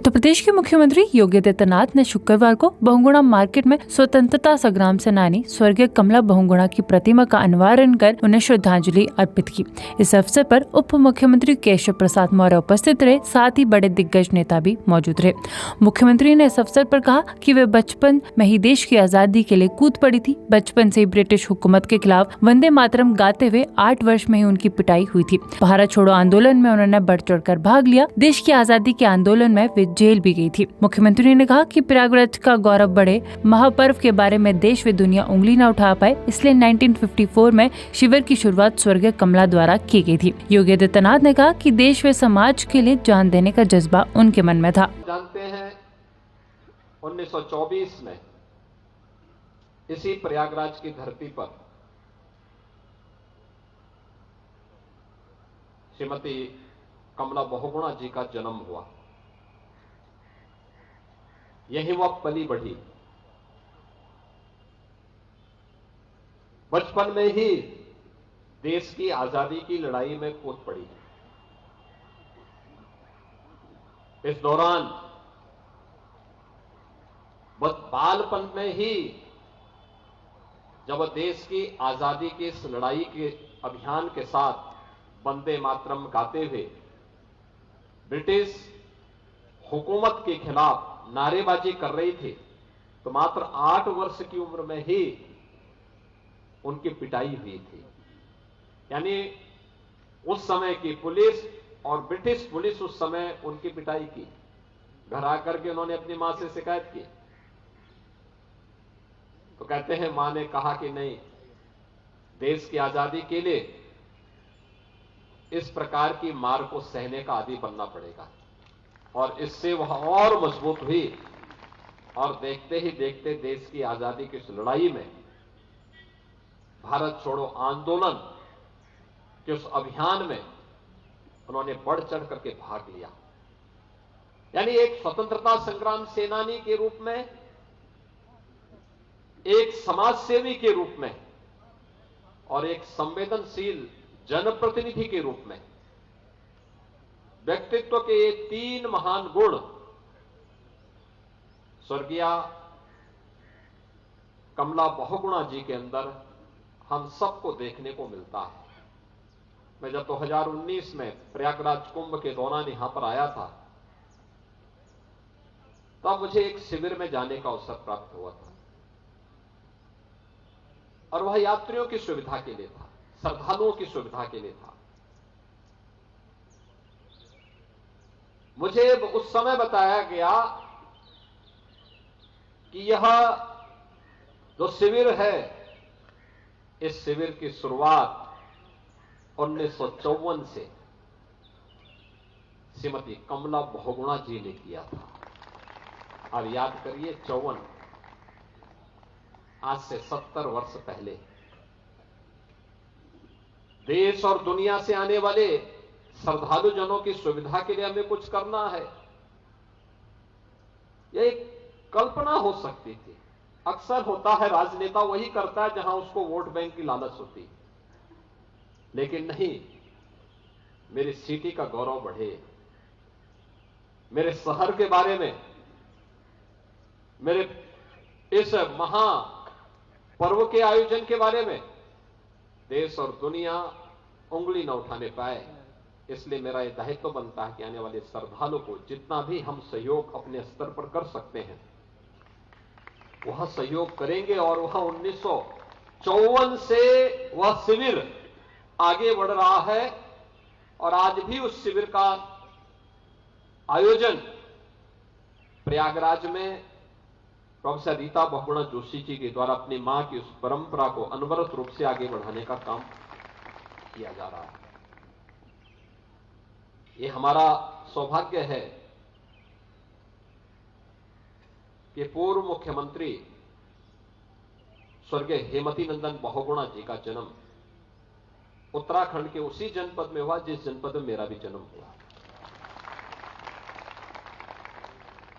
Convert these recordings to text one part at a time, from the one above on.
उत्तर प्रदेश के मुख्यमंत्री योगी आदित्यनाथ ने शुक्रवार को बहुगुणा मार्केट में स्वतंत्रता संग्राम सेनानी स्वर्गीय कमला बहुगुणा की प्रतिमा का अनावरण कर उन्हें श्रद्धांजलि अर्पित की। इस अवसर पर उप मुख्यमंत्री केशव प्रसाद मौर्य उपस्थित रहे, साथ ही बड़े दिग्गज नेता भी मौजूद रहे। मुख्यमंत्री ने इस अवसर पर कहा कि वे बचपन में ही देश की आजादी के लिए कूद पड़ी थी। बचपन से ही ब्रिटिश हुकूमत के खिलाफ वंदे मातरम गाते हुए 8 वर्ष में ही उनकी पिटाई हुई थी। भारत छोड़ो आंदोलन में उन्होंने बढ़ चढ़कर भाग लिया। देश की आजादी के आंदोलन में वे जेल भी गई थी। मुख्यमंत्री ने कहा कि प्रयागराज का गौरव बढ़े, महापर्व के बारे में देश व दुनिया उंगली न उठा पाए, इसलिए 1954 में शिविर की शुरुआत स्वर्गीय कमला द्वारा की गई थी। योगी आदित्यनाथ ने कहा कि देश व समाज के लिए जान देने का जज्बा उनके मन में था। जानते हैं 1924 में इसी प्रयागराज की धरती पर श्रीमती कमला बहुगुणा जी का जन्म हुआ। यही वह पली बढ़ी। बचपन में ही देश की आजादी की लड़ाई में कूद पड़ी। इस दौरान बालपन में ही जब देश की आजादी की इस लड़ाई के अभियान के साथ वंदे मातरम गाते हुए ब्रिटिश हुकूमत के खिलाफ नारेबाजी कर रही थी, तो मात्र 8 वर्ष की उम्र में ही उनकी पिटाई हुई थी। यानी उस समय की पुलिस और ब्रिटिश पुलिस उस समय उनकी पिटाई की। घर आकर के उन्होंने अपनी मां से शिकायत की, तो कहते हैं मां ने कहा कि नहीं, देश की आजादी के लिए इस प्रकार की मार को सहने का आदी बनना पड़ेगा। और इससे वह और मजबूत हुई और देखते ही देखते देश की आजादी की इस लड़ाई में, भारत छोड़ो आंदोलन के उस अभियान में उन्होंने बढ़ चढ़ करके भाग लिया। यानी एक स्वतंत्रता संग्राम सेनानी के रूप में, एक समाज सेवी के रूप में और एक संवेदनशील जनप्रतिनिधि के रूप में व्यक्तित्व के ये 3 महान गुण स्वर्गीय कमला बहुगुणा जी के अंदर हम सबको देखने को मिलता है। मैं जब 2019 में प्रयागराज कुंभ के दौरान यहां पर आया था, तब मुझे एक शिविर में जाने का अवसर प्राप्त हुआ था और वह यात्रियों की सुविधा के लिए था, श्रद्धालुओं की सुविधा के लिए था। मुझे उस समय बताया गया कि यह जो शिविर है, इस शिविर की शुरुआत 1954 से श्रीमती कमला बहुगुणा जी ने किया था। अब याद करिए, 54, आज से 70 वर्ष पहले देश और दुनिया से आने वाले श्रद्धालु जनों की सुविधा के लिए हमें कुछ करना है, यह एक कल्पना हो सकती थी। अक्सर होता है, राजनेता वही करता है जहां उसको वोट बैंक की लालच होती है। लेकिन नहीं, मेरी सिटी का गौरव बढ़े, मेरे शहर के बारे में, मेरे इस महा पर्व के आयोजन के बारे में देश और दुनिया उंगली न उठाने पाए। इसलिए मेरा यह दायित्व बनता है कि आने वाले श्रद्धालु को जितना भी हम सहयोग अपने स्तर पर कर सकते हैं वह सहयोग करेंगे। और वह 1954 से वह शिविर आगे बढ़ रहा है और आज भी उस शिविर का आयोजन प्रयागराज में प्रोफेसर रीता बहुगुणा जोशी जी के द्वारा अपनी मां की उस परंपरा को अनवरत रूप से आगे बढ़ाने का काम किया जा रहा है। ये हमारा सौभाग्य है कि पूर्व मुख्यमंत्री स्वर्गीय हेमवती नंदन बहुगुणा जी का जन्म उत्तराखंड के उसी जनपद में हुआ जिस जनपद में मेरा भी जन्म हुआ।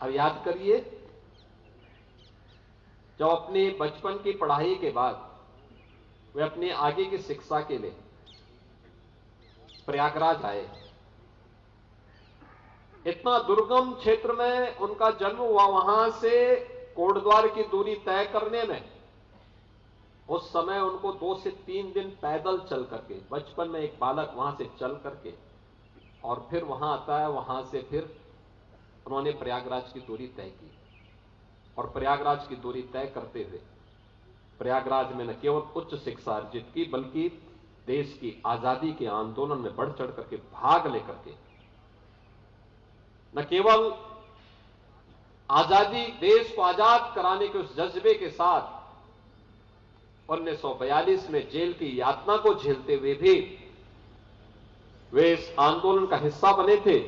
अब याद करिए, जब अपनी बचपन की पढ़ाई के बाद वे अपनी आगे की शिक्षा के लिए प्रयागराज आए, इतना दुर्गम क्षेत्र में उनका जन्म हुआ, वहां से कोटद्वार की दूरी तय करने में उस समय उनको 2 से 3 दिन पैदल चल करके, बचपन में एक बालक वहां से चल करके, और फिर वहां आता है, वहां से फिर उन्होंने प्रयागराज की दूरी तय की। और प्रयागराज की दूरी तय करते हुए प्रयागराज में न केवल उच्च शिक्षा अर्जित की, बल्कि देश की आजादी के आंदोलन में बढ़ चढ़ करके भाग लेकर के न केवल आजादी, देश को आजाद कराने के उस जज्बे के साथ 1942 में जेल की यातना को झेलते हुए भी वे इस आंदोलन का हिस्सा बने थे,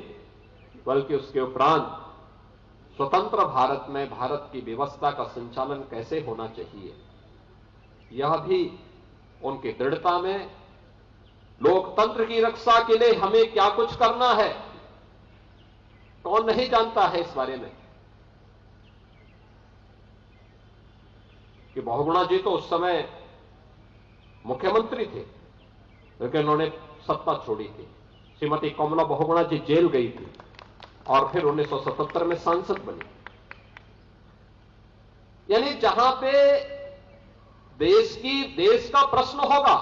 बल्कि उसके उपरांत स्वतंत्र भारत में भारत की व्यवस्था का संचालन कैसे होना चाहिए, यह भी उनकी दृढ़ता में, लोकतंत्र की रक्षा के लिए हमें क्या कुछ करना है, कौन नहीं जानता है इस बारे में कि बहुगुणा जी तो उस समय मुख्यमंत्री थे, लेकिन उन्होंने सत्ता छोड़ी थी। श्रीमती कमला बहुगुणा जी जेल गई थी और फिर 1977 में सांसद बनी। यानी जहां पे देश का प्रश्न होगा,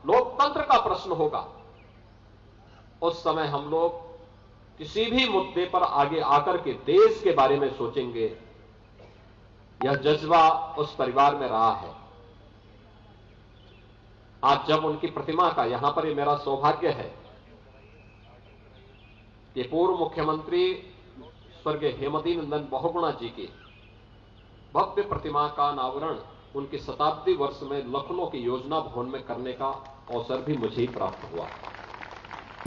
लोकतंत्र का प्रश्न होगा, उस समय हम लोग किसी भी मुद्दे पर आगे आकर के देश के बारे में सोचेंगे। यह जज्बा उस परिवार में रहा है। आज जब उनकी प्रतिमा का, यहां पर ये मेरा सौभाग्य है कि पूर्व मुख्यमंत्री स्वर्गीय हेमवती नंदन बहुगुणा जी की भव्य प्रतिमा का अनावरण उनके शताब्दी वर्ष में लखनऊ के योजना भवन में करने का अवसर भी मुझे ही प्राप्त हुआ।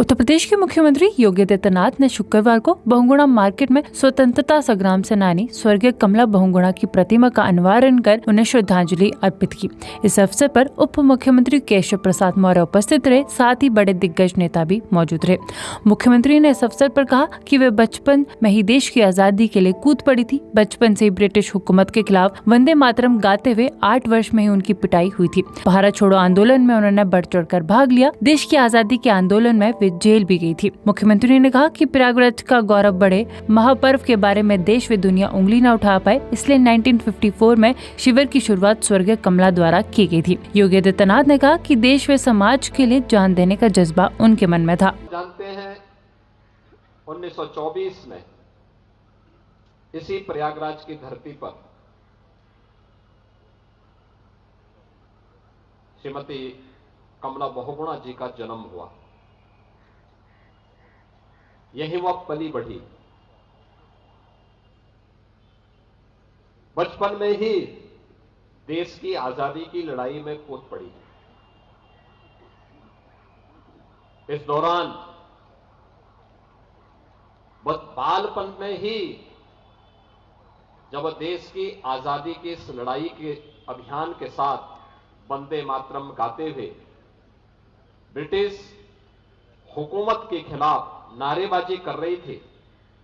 उत्तर प्रदेश के मुख्यमंत्री योगी आदित्यनाथ ने शुक्रवार को बहुगुणा मार्केट में स्वतंत्रता संग्राम सेनानी स्वर्गीय कमला बहुगुणा की प्रतिमा का अनावरण कर उन्हें श्रद्धांजलि अर्पित की। इस अवसर पर उप मुख्यमंत्री केशव प्रसाद मौर्य उपस्थित रहे, साथ ही बड़े दिग्गज नेता भी मौजूद रहे। मुख्यमंत्री ने इस अवसर पर कहा कि वे बचपन में ही देश की आजादी के लिए कूद पड़ी थी। बचपन से ही ब्रिटिश हुकूमत के खिलाफ वंदे मातरम गाते हुए 8 वर्ष में ही उनकी पिटाई हुई थी। भारत छोड़ो आंदोलन में उन्होंने बढ़ चढ़कर भाग लिया। देश की आजादी के आंदोलन में जेल भी गई थी। मुख्यमंत्री ने कहा कि प्रयागराज का गौरव बढ़े, महापर्व के बारे में देश व दुनिया उंगली न उठा पाए, इसलिए 1954 में शिविर की शुरुआत स्वर्गीय कमला द्वारा की गई थी। योगी आदित्यनाथ ने कहा कि देश व समाज के लिए जान देने का जज्बा उनके मन में था। जानते हैं 1924 में इसी प्रयागराज की धरती पर श्रीमती कमला बहुगुणा जी का जन्म हुआ। यही वह पली बढ़ी। बचपन में ही देश की आजादी की लड़ाई में कूद पड़ी। इस दौरान बालपन में ही जब देश की आजादी के इस लड़ाई के अभियान के साथ वंदे मातरम गाते हुए ब्रिटिश हुकूमत के खिलाफ नारेबाजी कर रही थी,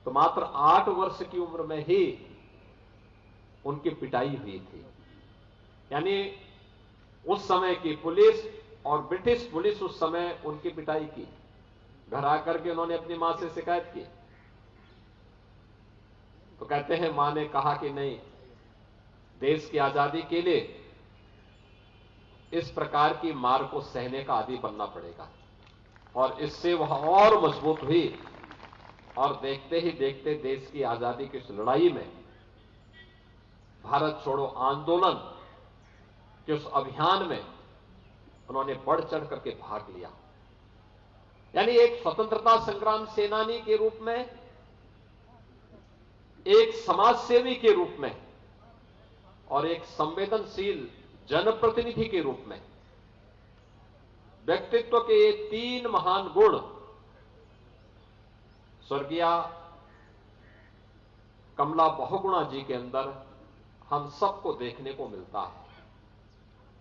तो मात्र 8 वर्ष की उम्र में ही उनकी पिटाई हुई थी। यानी उस समय की पुलिस और ब्रिटिश पुलिस उस समय उनकी पिटाई की। घर आकर के उन्होंने अपनी मां से शिकायत की, तो कहते हैं मां ने कहा कि नहीं, देश की आजादी के लिए इस प्रकार की मार को सहने का आदी बनना पड़ेगा। और इससे वह और मजबूत हुई और देखते ही देखते देश की आजादी की इस लड़ाई में, भारत छोड़ो आंदोलन के उस अभियान में उन्होंने बढ़ चढ़ करके भाग लिया। यानी एक स्वतंत्रता संग्राम सेनानी के रूप में, एक समाज सेवी के रूप में और एक संवेदनशील जनप्रतिनिधि के रूप में व्यक्तित्व के ये 3 महान गुण स्वर्गीय कमला बहुगुणा जी के अंदर हम सबको देखने को मिलता है।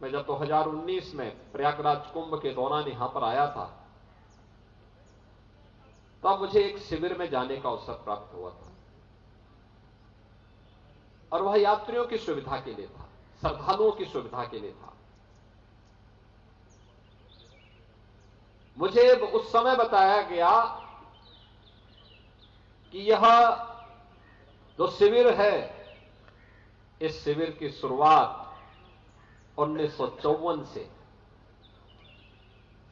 मैं जब 2019 में प्रयागराज कुंभ के दौरान यहां पर आया था, तब मुझे एक शिविर में जाने का अवसर प्राप्त हुआ था और वह यात्रियों की सुविधा के लिए था, श्रद्धालुओं की सुविधा के लिए था। मुझे उस समय बताया गया कि यह जो शिविर है, इस शिविर की शुरुआत 1954 से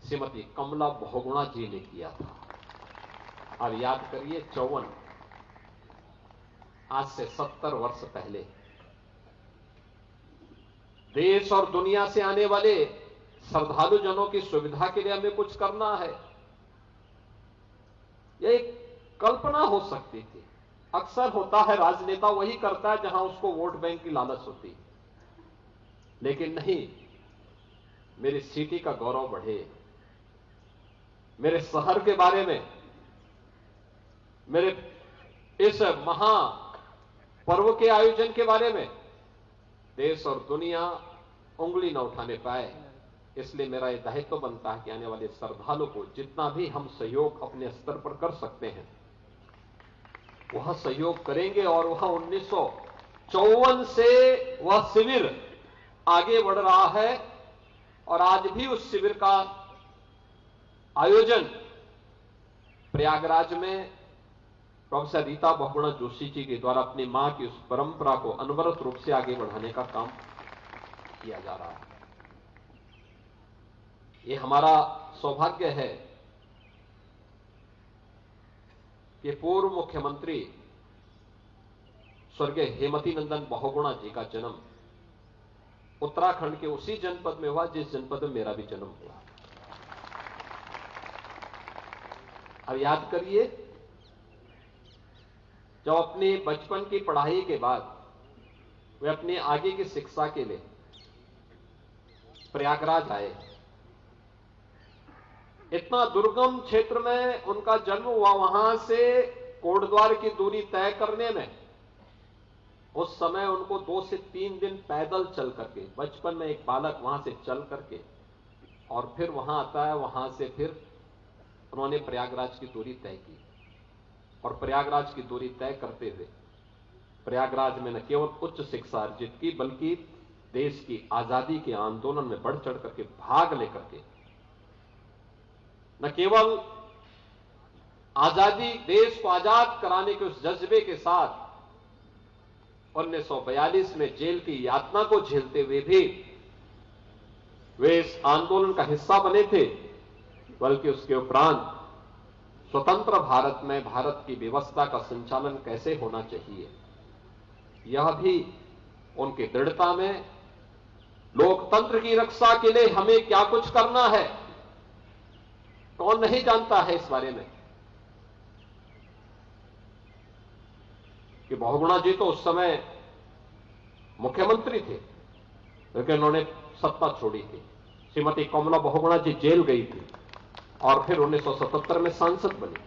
श्रीमती कमला बहुगुणा जी ने किया था। अब याद करिए, 54, आज से 70 वर्ष पहले देश और दुनिया से आने वाले श्रद्धालु जनों की सुविधा के लिए हमें कुछ करना है। यह एक कल्पना हो सकती थी। अक्सर होता है, राजनेता वही करता है जहां उसको वोट बैंक की लालच होती, लेकिन नहीं, मेरी सिटी का गौरव बढ़े, मेरे शहर के बारे में, मेरे इस महा पर्व के आयोजन के बारे में देश और दुनिया उंगली न उठाने पाए। इसलिए मेरा यह दायित्व बनता है कि आने वाले श्रद्धालु को जितना भी हम सहयोग अपने स्तर पर कर सकते हैं वह सहयोग करेंगे। और वह 1954 से वह शिविर आगे बढ़ रहा है और आज भी उस शिविर का आयोजन प्रयागराज में प्रोफेसर रीता बहुगुणा जोशी जी के द्वारा अपनी मां की उस परंपरा को अनवरत रूप से आगे बढ़ाने का काम किया जा रहा है। ये हमारा सौभाग्य है कि पूर्व मुख्यमंत्री स्वर्गीय हेमवती नंदन बहुगुणा जी का जन्म उत्तराखंड के उसी जनपद में हुआ जिस जनपद में मेरा भी जन्म हुआ। अब याद करिए, जब अपने बचपन की पढ़ाई के बाद वे अपनी आगे की शिक्षा के लिए प्रयागराज आए, इतना दुर्गम क्षेत्र में उनका जन्म हुआ, वहां से कोटद्वार की दूरी तय करने में उस समय उनको 2 से 3 दिन पैदल चल करके, बचपन में एक बालक वहां से चल करके और फिर वहां आता है, वहां से फिर उन्होंने प्रयागराज की दूरी तय की। और प्रयागराज की दूरी तय करते हुए प्रयागराज में न केवल उच्च शिक्षा अर्जित की, बल्कि देश की आजादी के आंदोलन में बढ़ चढ़ करके भाग लेकर के न केवल आजादी, देश को आजाद कराने के उस जज्बे के साथ 1942 में जेल की यातना को झेलते हुए भी वे इस आंदोलन का हिस्सा बने थे, बल्कि उसके उपरांत स्वतंत्र भारत में भारत की व्यवस्था का संचालन कैसे होना चाहिए, यह भी उनकी दृढ़ता में, लोकतंत्र की रक्षा के लिए हमें क्या कुछ करना है, कौन नहीं जानता है इस बारे में कि बहुगुणा जी तो उस समय मुख्यमंत्री थे, लेकिन उन्होंने सत्ता छोड़ी थी। श्रीमती कमला बहुगुणा जी जेल गई थी और फिर 1977 में सांसद बनी।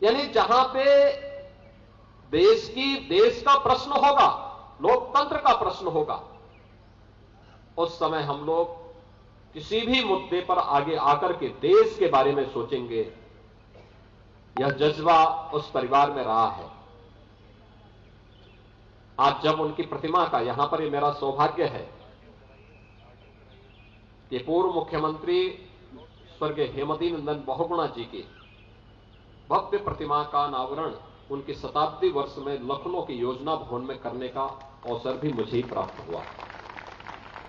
यानी जहां पे देश का प्रश्न होगा, लोकतंत्र का प्रश्न होगा, उस समय हम लोग किसी भी मुद्दे पर आगे आकर के देश के बारे में सोचेंगे। यह जज्बा उस परिवार में रहा है। आज जब उनकी प्रतिमा का, यहां पर ये मेरा सौभाग्य है कि पूर्व मुख्यमंत्री स्वर्गीय हेमवती नंदन बहुगुणा जी की भव्य प्रतिमा का अनावरण उनके शताब्दी वर्ष में लखनऊ के योजना भवन में करने का अवसर भी मुझे ही प्राप्त हुआ।